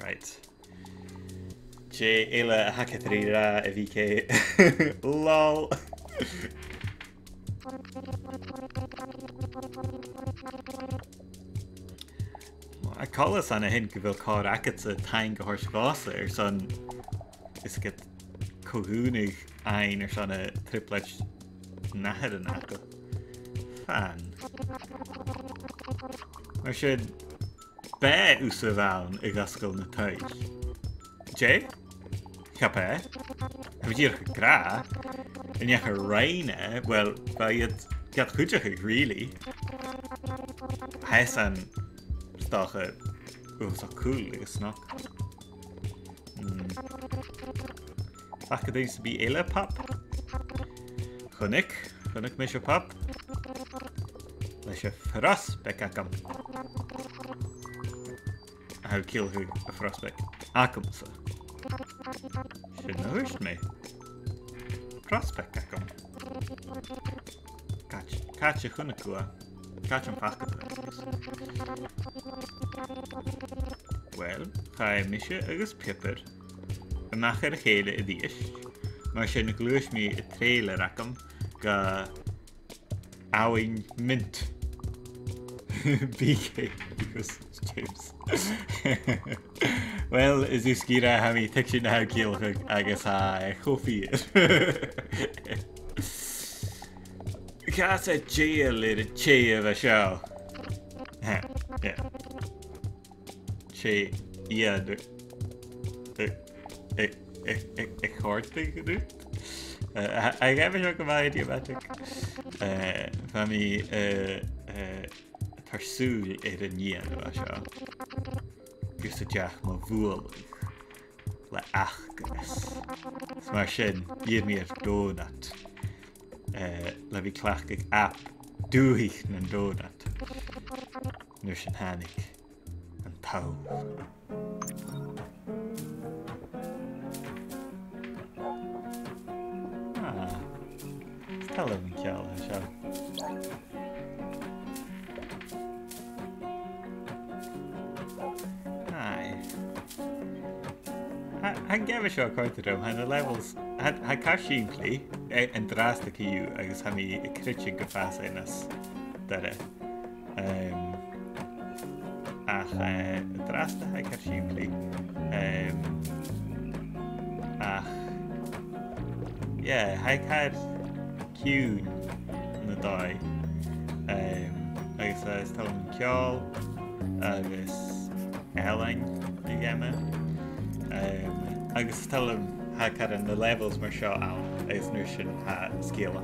Right. J Ela Hakatrira Evike LOL. I call us on a hint go call rackets a time go horse glass or son is get cohúnig ein or son a triplet nahad an apple. Fan. Mar should bear usavan a gaskel na tuig. Jay? Capé? Have you gra? And you have rain, well, by it get good really. Hassan stock it was so cool, it's not. Back it used to be Ella Pop. Hunnick Misha Pop. Let's have Frostbeck Akam. I'll kill who a Frostbeck Akam, sir. Should know who's me. Frostbeck Akam. Catch a Hunnakua. Catch him fast. Well, I miss you agus pepper. A macher a hele a dish. Maar she negluish me a trailer rakam ga awing mint. BK because it's James. Well, is this gira ha mi tekshin na how kill I guess ha coffee. Cast a jail in a chair of a show. Yeah. Che, yeah, a hard thing to do. I have a shock of idea about it. For me, pursue it in the end of a show. Just a jack, my vool. Like, smash in, give me a donut. Let me clack a app. Do he and donut. Nursing panic. And tow. Ah. Tell him, kill the show. Aye. I gave a show quite to them, and the levels. I cashingly and drastic you, I guess, have me a critic of fastness. That drastic, I cashingly. Yeah, I had Q in the die. I guess I was telling Kjall, I guess Ellen, you get me? I guess tell him how can the levels mar shot out as nursing scale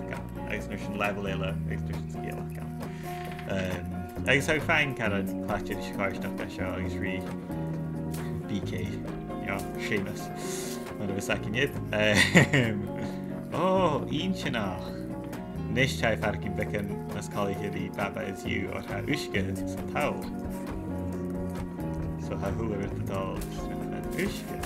as nursing level illa as nursing scale I guess I find kind of clutch the Chicago stuff that show is really BK, you know, Seamus. What of a second yet. Oh, Inchinach. Nishchai Farkin Becken as calling here the Baba is you or how Ushka is a towel. So how who are the dolls? Ushka.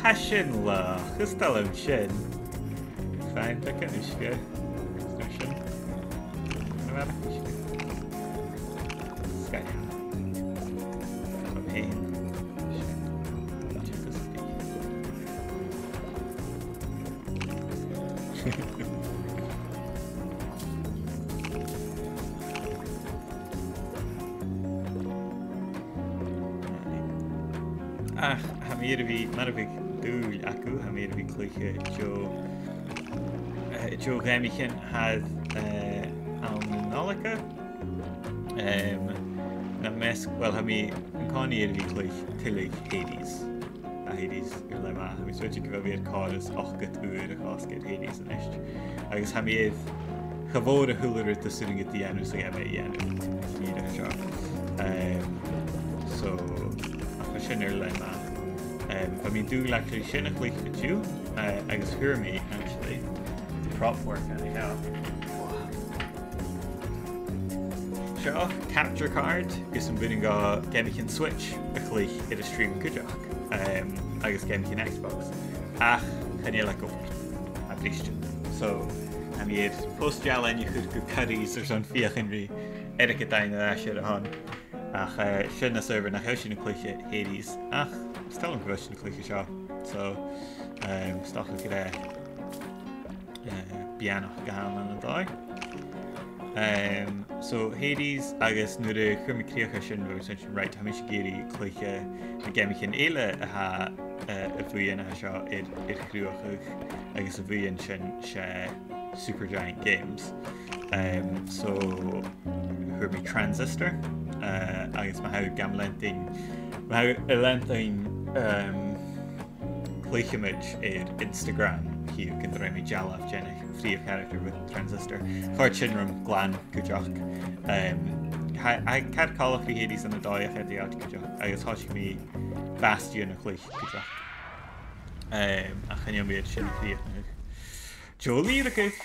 Hashin la, Gustav Shin. Fine, pick up Ushka. Shin. Sky. Pain. Hamirvi, Marvik, Dùl, Aku, Hamirvi, Cluiche, Joe Gàidhlig had Almanolica. Namesk, well, Hami, Conirvi, Cluich, Tillig, Hades. Hades, Gurlema, Hami, switching to a card as Ochgat Ur, Oscar, Hades, and Ish. I guess Hamir, Havora Huller at the sitting at the end, so I may end so, I shouldn't learn that. I mean, do actually shouldn't click at you. I guess hear me actually. Prop work anyhow. Sure, capture card. Get some bidding Gàidhlig switch. Actually, hit a stream good job. agus game cyn Xbox. Ach, chynnu le gwr a bristion. So, am i'r post-dial enw chwyd gw curries o'r son fiach yn rhi eric y dain ar asio ar hon. Ach, sy'n na server nach hewch yn y clwychau Hades. Ach, stel yn gwrs yn y clwychau sio. So, stoch yn gyda bianoch gael yn y doi. So Hades agus nuair a chumí críocha sin bhfuil sin right ha mis géirí clúiche na gemicin éile a bhuiin a seo ar chruúachach agus a bhuiin sin sé Supergiant Games. So chumí Transistor agus ma ha gam lenting Chluicheamaid ar Instagram hiú gan raibh mé dealamh dénach free of character with Transistor. Chóir sinrum glán goteach. Cad callach fi Hades an a dói a chedi out goteach agus thois mí bastion a chluich goteach. A chynnion méid sin chríoch na Jolie racach.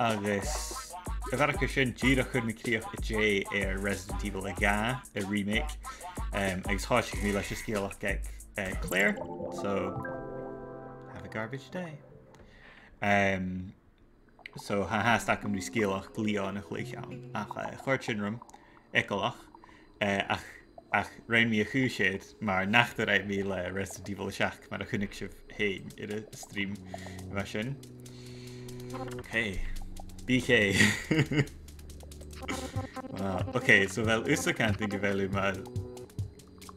Agus a bharach sin díra chun na críoch a J ar Resident Evil a ga a remake. Agus thois mí leis scéalach gag Claire. So have a garbage day. So ha sta cum scéalach glíán a chluicheáin ach chuir sinrum ecolach ach rain mí a chúisiid mar nachtar raibh mí le Resident Evil 6 mar a chunig sibh héin ar a stream bhe sin. Okay, BK. Okay, so fel úsa canting go bhfuil mar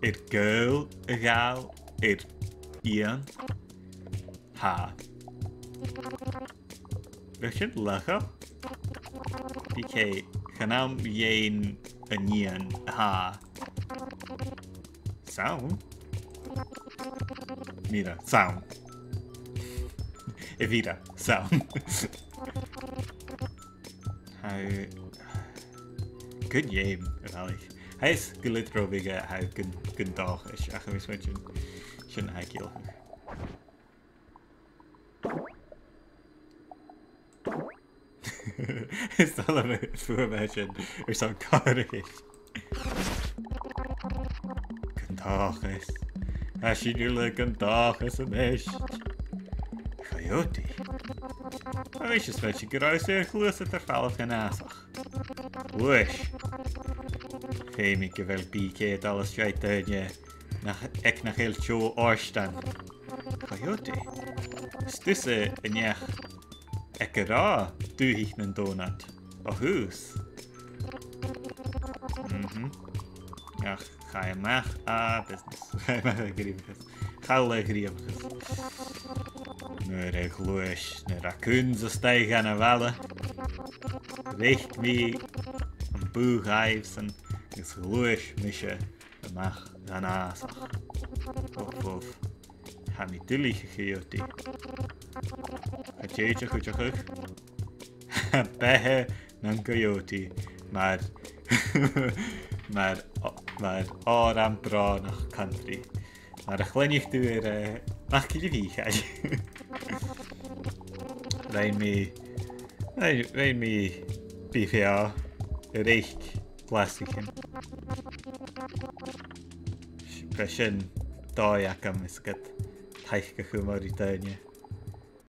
ir gil a gáil ir íon ha. Bheith lecha? BK, chanam dhéin a níon ha. Sound? Mira, sound. Evita, sound. How good game, ehrlich. Hij is gelitro wegen how good dag is. Ach, we switchen. Shouldn't I kill him? Is dat een voorbeeldje er zo'n kaart is? Good is. Als je jullie good is een meisje. Coyote. Maar weet je, switchen geruis er gloeien ter vallen geen asach. Wish. Geen ik wel BK het alles schijt uit je. Ik nog heel show oorstaan. Coyote. Is tussen een jaar. Ik ra doe ik een donut. A huis. Ja, ga je maar business. Ga je maar grievig. Ga je grievig. Nu de gloes, nu de kunze stijgen aan de wallen. Richt me een boegijfs en is gloes misje. Mag gaan asach. Of. Ga me tullig gegeven. Het jeetje goed je goed. Behe nan coyote, maar oor aan bra nog country. Maar de glennig door mag je die gaan. Rein me PVA reich plastieken. Pression daar ja kan misket. Thaich gechumar Italië.